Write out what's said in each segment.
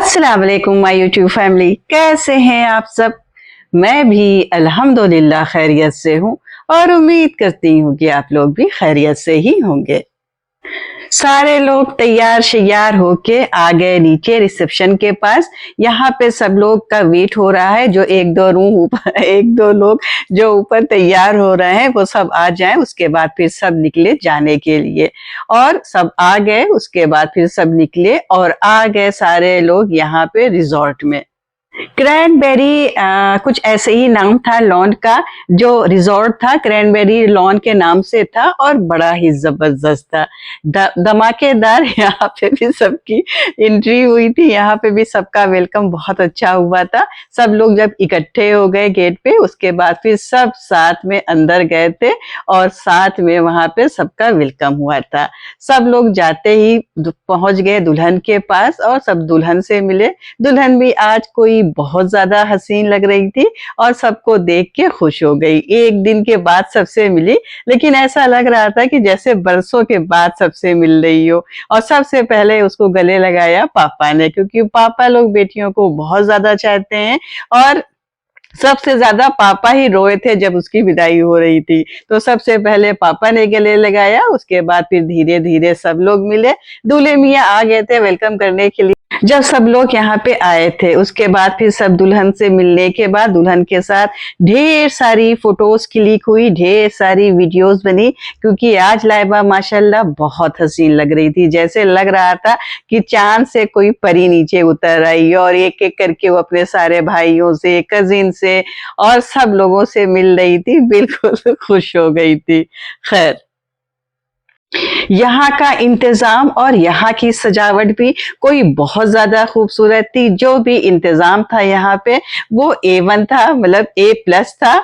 अस्सलाम वालेकुम my YouTube family, कैसे हैं आप सब। मैं भी अल्हम्दुलिल्लाह खैरियत से हूँ और उम्मीद करती हूँ कि आप लोग भी खैरियत से ही होंगे। सारे लोग तैयार शैयार होके आ गए नीचे रिसेप्शन के पास। यहाँ पे सब लोग का वेट हो रहा है। जो एक दो रूम ऊपर एक दो लोग जो ऊपर तैयार हो रहे हैं वो सब आ जाएं, उसके बाद फिर सब निकले जाने के लिए। और सब आ गए, उसके बाद फिर सब निकले और आ गए सारे लोग यहाँ पे रिजॉर्ट में। क्रैनबेरी कुछ ऐसे ही नाम था लॉन का। जो रिजॉर्ट था क्रैनबेरी लॉन के नाम से था और बड़ा ही जबरदस्त था। धमाकेदार यहाँ पे भी सबकी एंट्री हुई थी। यहाँ पे भी सबका वेलकम बहुत अच्छा हुआ था। सब लोग जब इकट्ठे हो गए गेट पे, उसके बाद फिर सब साथ में अंदर गए थे और साथ में वहां पे सबका वेलकम हुआ था। सब लोग जाते ही पहुंच गए दुल्हन के पास और सब दुल्हन से मिले। दुल्हन भी आज कोई बहुत ज्यादा हसीन लग रही थी और सबको देख के खुश हो गई। एक दिन के बाद सबसे मिली, लेकिन ऐसा लग रहा था कि जैसे बरसों के बाद सबसे मिल रही हो। और सबसे पहले उसको गले लगाया पापा ने, क्योंकि पापा लोग बेटियों को बहुत ज्यादा चाहते हैं और सबसे ज्यादा पापा ही रोए थे जब उसकी विदाई हो रही थी। तो सबसे पहले पापा ने गले लगाया, उसके बाद फिर धीरे धीरे सब लोग मिले। दूल्हे मियाँ आ गए थे वेलकम करने के लिए। जब सब लोग यहाँ पे आए थे, उसके बाद फिर सब दुल्हन से मिलने के बाद दुल्हन के साथ ढेर सारी फोटोज क्लिक हुई, ढेर सारी वीडियोस बनी। क्योंकि आज लाइबा माशाल्लाह बहुत हसीन लग रही थी, जैसे लग रहा था कि चांद से कोई परी नीचे उतर आई। और एक एक करके वो अपने सारे भाइयों से, कजिन से और सब लोगों से मिल रही थी, बिल्कुल खुश हो गई थी। खैर, यहाँ का इंतजाम और यहाँ की सजावट भी कोई बहुत ज्यादा खूबसूरत थी। जो भी इंतजाम था यहाँ पे वो A1 था, मतलब A+ था।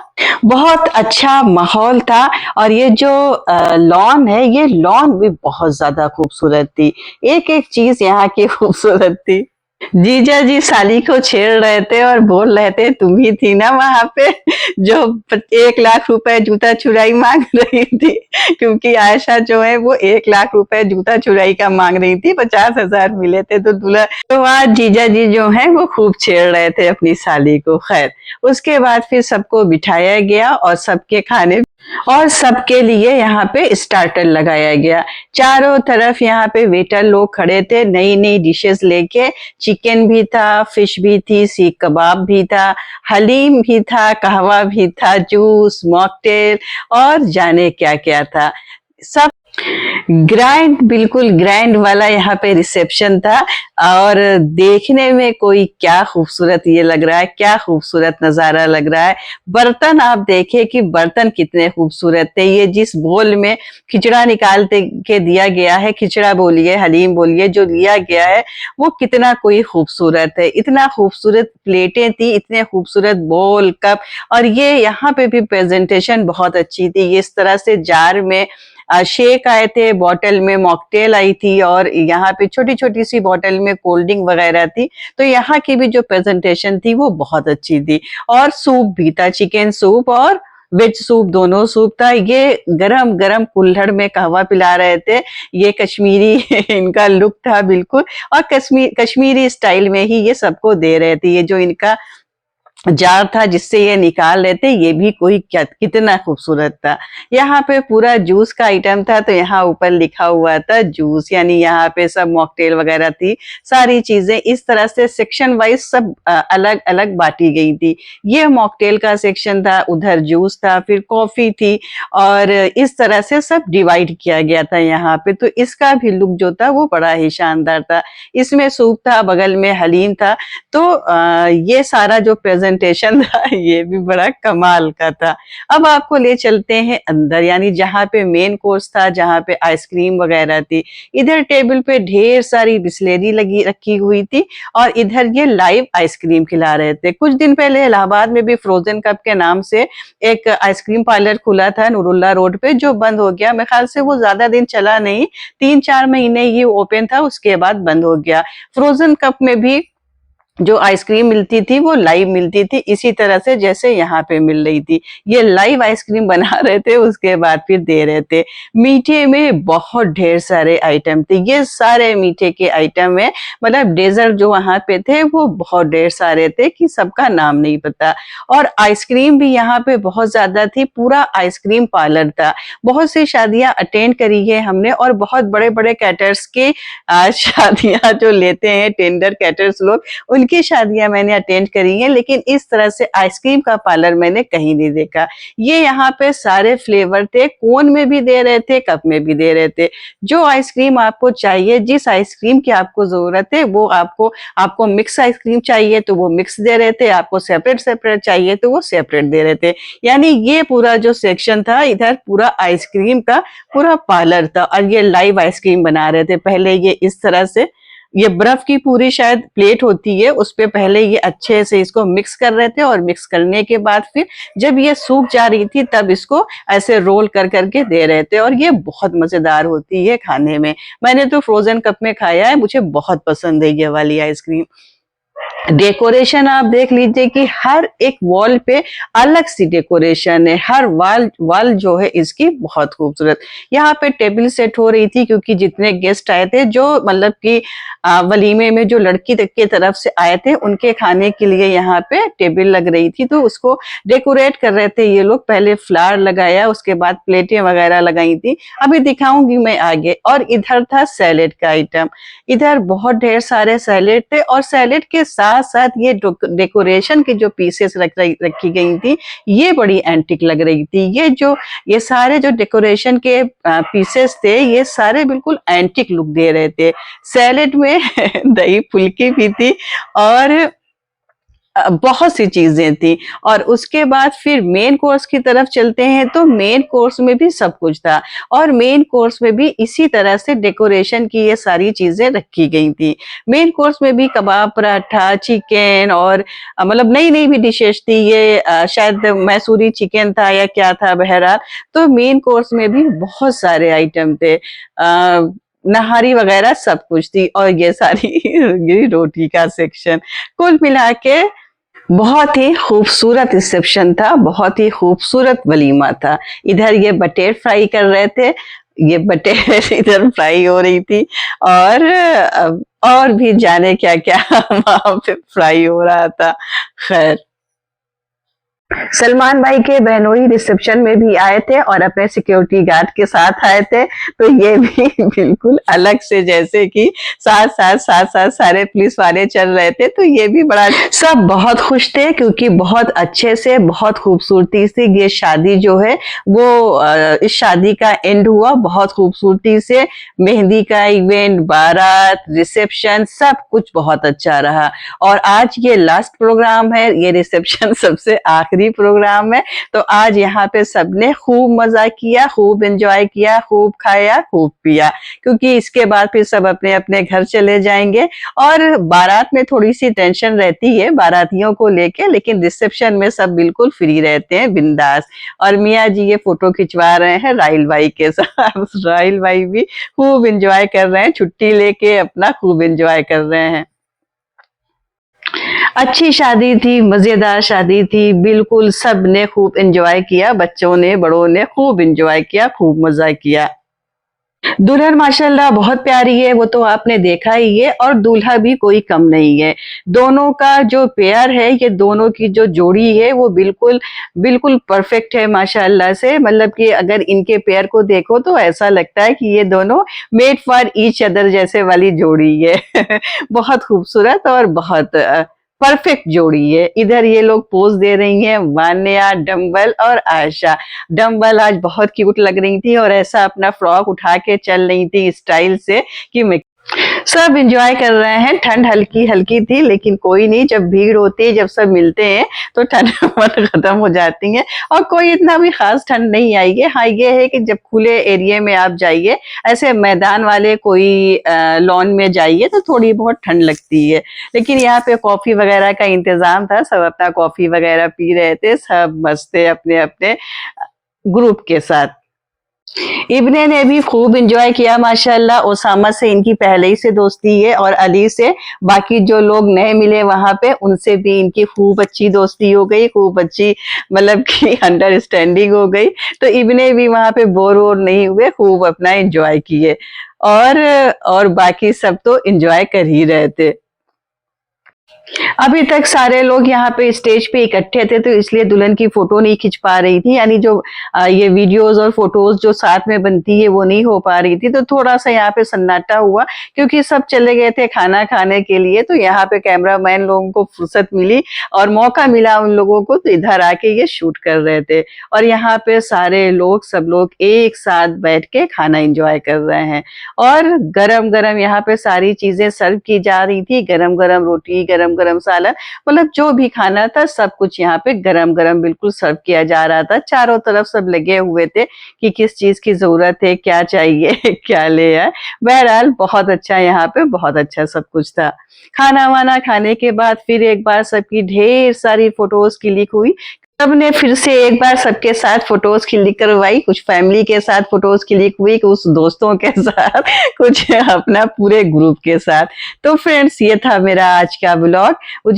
बहुत अच्छा माहौल था। और ये जो लॉन है, ये लॉन भी बहुत ज्यादा खूबसूरत थी। एक एक चीज यहाँ की खूबसूरत थी। जीजा जी साली को छेड़ रहे थे और बोल रहे थे तुम ही थी ना वहां पे जो 1 लाख रुपए जूता चुराई मांग रही थी। क्योंकि आयशा जो है वो 1 लाख रुपए जूता चुराई का मांग रही थी, 50,000 मिले थे तो दूल्हा, तो वहाँ जीजा जी जो है वो खूब छेड़ रहे थे अपनी साली को। खैर, उसके बाद फिर सबको बिठाया गया और सबके खाने और सबके लिए यहाँ पे स्टार्टर लगाया गया। चारों तरफ यहाँ पे वेटर लोग खड़े थे नई नई डिशेस लेके। चिकन भी था, फिश भी थी, सीख कबाब भी था, हलीम भी था, कहवा भी था, जूस, मॉकटेल और जाने क्या क्या था। सब ग्रैंड, बिल्कुल ग्रैंड वाला यहाँ पे रिसेप्शन था। और देखने में कोई क्या खूबसूरत ये लग रहा है, क्या खूबसूरत नजारा लग रहा है। बर्तन आप देखे कि बर्तन कितने खूबसूरत थे। ये जिस बोल में खिचड़ा निकाल के दिया गया है, खिचड़ा बोलिए, हलीम बोलिए, जो लिया गया है वो कितना कोई खूबसूरत है। इतना खूबसूरत प्लेटें थी, इतने खूबसूरत बोल, कप। और ये यहाँ पे भी प्रेजेंटेशन बहुत अच्छी थी। इस तरह से जार में शेक आए थे, बॉटल में मॉकटेल आई थी और यहाँ पे छोटी छोटी सी बॉटल में कोल्ड ड्रिंक वगैरह थी। तो यहाँ की भी जो प्रेजेंटेशन थी वो बहुत अच्छी थी। और सूप भी था, चिकन सूप और वेज सूप, दोनों सूप था। ये गरम गरम कुल्हड़ में कहवा पिला रहे थे। ये कश्मीरी इनका लुक था बिल्कुल। और कश्मीरी स्टाइल में ही ये सबको दे रहे थे। ये जो इनका जार था जिससे ये निकाल रहे थे, ये भी कोई क्या कितना खूबसूरत था। यहाँ पे पूरा जूस का आइटम था, तो यहाँ ऊपर लिखा हुआ था जूस, यानी यहाँ पे सब मॉकटेल वगैरह थी। सारी चीजें इस तरह से सेक्शन वाइज सब अलग अलग बांटी गई थी। ये मॉकटेल का सेक्शन था, उधर जूस था, फिर कॉफी थी और इस तरह से सब डिवाइड किया गया था यहाँ पे। तो इसका भी लुक जो था वो बड़ा ही शानदार था। इसमें सूप था, बगल में हलीम था। तो ये सारा जो प्रेजेंटेशन था ये भी बड़ा कमाल का था। अब आपको ले चलते हैं अंदर, यानी जहाँ पे मेन कोर्स था, जहाँ पे आइसक्रीम वगैरह थी। इधर टेबल पे ढेर सारी बिस्लेरी लगी रखी हुई थी और इधर ये लाइव आइसक्रीम खिला रहे थे। कुछ दिन पहले इलाहाबाद में भी फ्रोजन कप के नाम से एक आइसक्रीम पार्लर खुला था नूरुल्लाह रोड पे, जो बंद हो गया। मेरे ख्याल से वो ज्यादा दिन चला नहीं, 3-4 महीने ये ओपन था, उसके बाद बंद हो गया। फ्रोजन कप में भी जो आइसक्रीम मिलती थी वो लाइव मिलती थी, इसी तरह से जैसे यहाँ पे मिल रही थी। ये लाइव आइसक्रीम बना रहे थे, उसके बाद फिर दे रहे थे। मीठे में बहुत ढेर सारे आइटम थे, ये सारे मीठे के आइटम है, मतलब डेजर्ट जो वहाँ पे थे वो बहुत ढेर सारे थे कि सबका नाम नहीं पता। और आइसक्रीम भी यहाँ पे बहुत ज्यादा थी, पूरा आइसक्रीम पार्लर था। बहुत सी शादियां अटेंड करी है हमने, और बहुत बड़े बड़े कैटर्स के शादियां जो लेते हैं टेंडर कैटर्स लोग, उनकी शादियां मैंने अटेंड करी हैं, लेकिन इस तरह से आइसक्रीम का पार्लर मैंने कहीं नहीं देखा। ये यहाँ पे सारे फ्लेवर थे, कोन में भी दे रहे थे, कप में भी दे रहे थे। जो आइसक्रीम आपको चाहिए, जिस आइसक्रीम की आपको जरूरत है वो आपको आपको मिक्स आइसक्रीम चाहिए तो वो मिक्स दे रहे थे, आपको सेपरेट सेपरेट चाहिए तो वो सेपरेट दे रहे थे। यानी ये पूरा जो सेक्शन था इधर पूरा आइसक्रीम का पूरा पार्लर था, और ये लाइव आइसक्रीम बना रहे थे। पहले ये इस तरह से, ये बर्फ की पूरी शायद प्लेट होती है, उस पे पहले ये अच्छे से इसको मिक्स कर रहे थे, और मिक्स करने के बाद फिर जब ये सूख जा रही थी तब इसको ऐसे रोल कर करके दे रहे थे, और ये बहुत मजेदार होती है खाने में। मैंने तो फ्रोजन कप में खाया है, मुझे बहुत पसंद है ये वाली आइसक्रीम। डेकोरेशन आप देख लीजिए कि हर एक वॉल पे अलग सी डेकोरेशन है, हर वॉल वॉल जो है इसकी बहुत खूबसूरत। यहाँ पे टेबल सेट हो रही थी, क्योंकि जितने गेस्ट आए थे, जो मतलब कि वलीमे में जो लड़की तक के तरफ से आए थे, उनके खाने के लिए यहाँ पे टेबल लग रही थी, तो उसको डेकोरेट कर रहे थे ये लोग। पहले फ्लावर लगाया, उसके बाद प्लेटें वगैरह लगाई थी, अभी दिखाऊंगी मैं आगे। और इधर था सैलेड का आइटम, इधर बहुत ढेर सारे सैलेड थे, और सैलेड के साथ साथ ये डेकोरेशन की जो पीसेस रखी गई थी, ये बड़ी एंटिक लग रही थी। ये सारे जो डेकोरेशन के पीसेस थे, ये सारे बिल्कुल एंटिक लुक दे रहे थे। सैलेड में दही फुल्की भी थी, और बहुत सी चीजें थी। और उसके बाद फिर मेन कोर्स की तरफ चलते हैं, तो मेन कोर्स में भी सब कुछ था, और मेन कोर्स में भी इसी तरह से डेकोरेशन की ये सारी चीजें रखी गई थी। मेन कोर्स में भी कबाब, पराठा, चिकन, और मतलब नई नई भी डिशेस थी। ये शायद मैसूरी चिकन था या क्या था, बहरहाल। तो मेन कोर्स में भी बहुत सारे आइटम थे, नहारी वगैरह सब कुछ थी, और ये सारी ये रोटी का सेक्शन। कुल मिला के बहुत ही खूबसूरत रिसेप्शन था, बहुत ही खूबसूरत वलीमा था। इधर ये बटेर फ्राई कर रहे थे, ये बटेर इधर फ्राई हो रही थी, और और भी जाने क्या क्या वहां पे फ्राई हो रहा था। खैर, सलमान भाई के बहनोई रिसेप्शन में भी आए थे, और अपने सिक्योरिटी गार्ड के साथ आए थे, तो ये भी बिल्कुल अलग से, जैसे कि साथ साथ सारे पुलिस वाले चल रहे थे, तो ये भी बड़ा, सब बहुत खुश थे, क्योंकि बहुत अच्छे से, बहुत खूबसूरती से ये शादी जो है वो इस शादी का एंड हुआ बहुत खूबसूरती से। मेहंदी का इवेंट, बारात, रिसेप्शन, सब कुछ बहुत अच्छा रहा। और आज ये लास्ट प्रोग्राम है, ये रिसेप्शन सबसे आखिरी प्रोग्राम है। तो आज यहाँ पे सबने खूब मजा किया, खूब एंजॉय किया, खूब खाया, खूब पिया, क्योंकि इसके बाद फिर सब अपने अपने घर चले जाएंगे। और बारात में थोड़ी सी टेंशन रहती है बारातियों को लेके, लेकिन रिसेप्शन में सब बिल्कुल फ्री रहते हैं, बिंदास। और मियाँ जी ये फोटो खिंचवा रहे हैं राहिल भाई के साथ। राहिल भाई भी खूब एंजॉय कर रहे हैं, छुट्टी लेके अपना खूब एंजॉय कर रहे हैं। अच्छी शादी थी, मजेदार शादी थी, बिल्कुल सबने खूब एंजॉय किया, बच्चों ने, बड़ों ने खूब एंजॉय किया, खूब मजा किया। दुल्हन माशाल्लाह बहुत प्यारी है, वो तो आपने देखा ही है, और दूल्हा भी कोई कम नहीं है। दोनों का जो पेयर है, ये दोनों की जो जोड़ी है, वो बिल्कुल बिल्कुल परफेक्ट है माशाल्लाह से। मतलब कि अगर इनके पेयर को देखो तो ऐसा लगता है कि ये दोनों मेड फॉर ईच अदर जैसे वाली जोड़ी है। बहुत खूबसूरत और बहुत परफेक्ट जोड़ी है। इधर ये लोग पोज दे रही हैं, वान्या, डम्बल और आयशा। डम्बल आज बहुत क्यूट लग रही थी, और ऐसा अपना फ्रॉक उठा के चल रही थी स्टाइल से कि मैं, सब एंजॉय कर रहे हैं। ठंड हल्की हल्की थी, लेकिन कोई नहीं, जब भीड़ होती है, जब सब मिलते हैं, तो ठंड खत्म हो जाती है, और कोई इतना भी खास ठंड नहीं आई है। हाँ, ये है कि जब खुले एरिया में आप जाइए, ऐसे मैदान वाले कोई लॉन में जाइए, तो थोड़ी बहुत ठंड लगती है। लेकिन यहाँ पे कॉफी वगैरह का इंतजाम था, सब अपना कॉफी वगैरह पी रहे थे, सब मस्त थे अपने अपने ग्रुप के साथ। इब्ने ने भी खूब एंजॉय किया माशाल्लाह। ओसामा से इनकी पहले ही से दोस्ती है और अली से बाकी जो लोग नए मिले वहाँ पे उनसे भी इनकी खूब अच्छी दोस्ती हो गई, खूब अच्छी मतलब कि अंडरस्टैंडिंग हो गई। तो इब्ने भी वहाँ पे बोर वोर नहीं हुए, खूब अपना एंजॉय किए और बाकी सब तो एंजॉय कर ही रहे थे। अभी तक सारे लोग यहाँ पे स्टेज पे इकट्ठे थे तो इसलिए दुल्हन की फोटो नहीं खिंच पा रही थी, यानी जो ये वीडियोस और फोटोज जो साथ में बनती है वो नहीं हो पा रही थी, तो थोड़ा सा यहाँ पे सन्नाटा हुआ क्योंकि सब चले गए थे खाना खाने के लिए। तो यहाँ पे कैमरामैन लोगों को फुर्सत मिली और मौका मिला उन लोगों को, तो इधर आके ये शूट कर रहे थे और यहाँ पे सारे लोग सब लोग एक साथ बैठ के खाना एंजॉय कर रहे हैं और गरम गरम यहाँ पे सारी चीजें सर्व की जा रही थी, गरम गरम रोटी, गरम गरम सालन, मतलब जो भी खाना था सब कुछ यहाँ पे गरम गरम बिल्कुल सर्व किया जा रहा था। चारों तरफ सब लगे हुए थे कि किस चीज की जरूरत है, क्या चाहिए क्या ले आए। बहरहाल बहुत अच्छा, यहाँ पे बहुत अच्छा सब कुछ था। खाना वाना खाने के बाद फिर एक बार सबकी ढेर सारी फोटोज क्लिक हुई। सबने फिर से एक बार सबके साथ फोटोज क्लिक करवाई, कुछ फैमिली के साथ फोटोज क्लिक हुई, कुछ दोस्तों के साथ, कुछ अपना पूरे ग्रुप के साथ। तो फ्रेंड्स ये था मेरा आज का व्लॉग।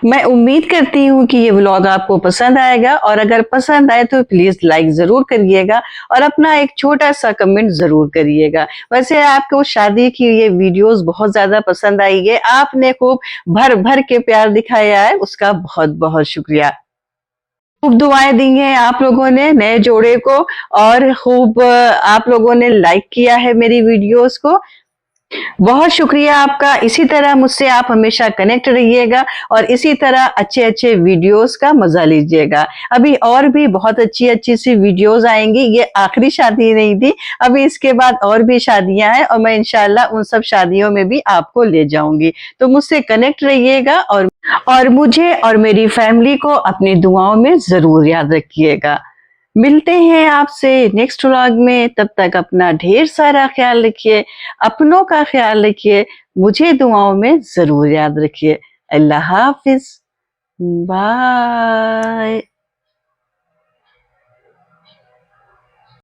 मैं उम्मीद करती हूँ कि ये व्लॉग आपको पसंद आएगा और अगर पसंद आए तो प्लीज लाइक जरूर करिएगा और अपना एक छोटा सा कमेंट जरूर करिएगा। वैसे आपको शादी की ये वीडियोस बहुत ज्यादा पसंद आई है, आपने खूब भर भर के प्यार दिखाया है, उसका बहुत बहुत शुक्रिया। खूब दुआएं दी हैं आप लोगों ने नए जोड़े को और खूब आप लोगों ने लाइक किया है मेरी वीडियोस को। बहुत शुक्रिया आपका। इसी तरह मुझसे आप हमेशा कनेक्ट रहिएगा और इसी तरह अच्छे अच्छे वीडियोस का मजा लीजिएगा। अभी और भी बहुत अच्छी अच्छी सी वीडियोस आएंगी, ये आखिरी शादी नहीं थी, अभी इसके बाद और भी शादियां हैं और मैं इंशाल्लाह उन सब शादियों में भी आपको ले जाऊंगी। तो मुझसे कनेक्ट रहिएगा और मुझे और मेरी फैमिली को अपनी दुआओं में जरूर याद रखिएगा। मिलते हैं आपसे नेक्स्ट व्लॉग में, तब तक अपना ढेर सारा ख्याल रखिए, अपनों का ख्याल रखिए, मुझे दुआओं में जरूर याद रखिए। अल्लाह हाफिज, बाय।